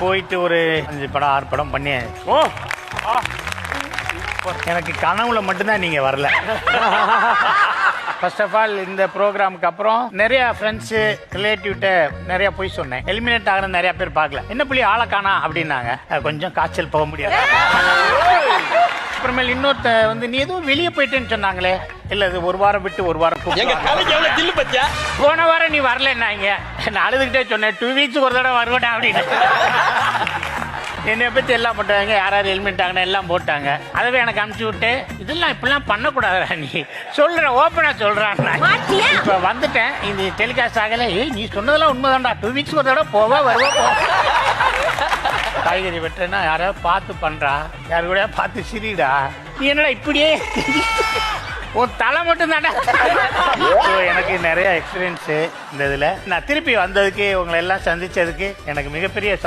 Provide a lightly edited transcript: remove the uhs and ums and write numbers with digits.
போயிட்டு ஒரு 5 படம் 6 படம் பண்ணி. ஓ எனக்கு கனவுல மட்டும்தான் நீங்க வரல. ஃபர்ஸ்ட் ஆஃப் ஆல் இந்த ப்ரோக்ராமுக்கு அப்புறம் நிறைய ஃப்ரெண்ட்ஸு ரிலேட்டிவ்கிட்ட நிறைய போய் சொன்னேன். எலிமினேட் ஆகிற நிறைய பேர் பார்க்கல. என்ன புள்ளி ஆளை காணா அப்படின்னாங்க. கொஞ்சம் காய்ச்சல் போக முடியாது. அப்புறமேல் இன்னொருத்த வந்து நீ எதுவும் வெளியே போயிட்டேன்னு சொன்னாங்களே. இல்ல இது ஒரு வாரம் விட்டு ஒரு வாரம் போன வாரம் நீ வரலன்னாங்க. நான் அழுதுகிட்டே சொன்னேன் 2 வீக்ஸ் ஒரு தடவை வருவேடா அப்படின்னு. என்னை பற்றி எல்லாம் பண்ணுறாங்க. யாராவது ஹெல்மெட் ஆகினா எல்லாம் போட்டாங்க. அதவே எனக்கு அனுப்பிச்சி விட்டு இதெல்லாம் இப்படிலாம் பண்ணக்கூடாதுடா நீ சொல்கிற ஓப்பனாக சொல்கிறான். இப்போ வந்துட்டேன். இது டெலிகாஸ்ட் ஆகலை. நீ சொன்னதெல்லாம் உண்மைதான்டா. 2 வீக்ஸ் ஒரு தடவை போவா வருவா போ. காய்கறி வெட்டுறேன்னா யாராவது பார்த்து பண்ணுறா. யாரு கூட பார்த்து சிரிடா. நீ என்னடா இப்படியே உன் தலை மட்டும் தானே. எனக்கு நிறைய எக்ஸ்பீரியன்ஸு இந்த இதில். நான் திருப்பி வந்ததுக்கு உங்களை எல்லாம் சந்திச்சதுக்கு எனக்கு மிகப்பெரிய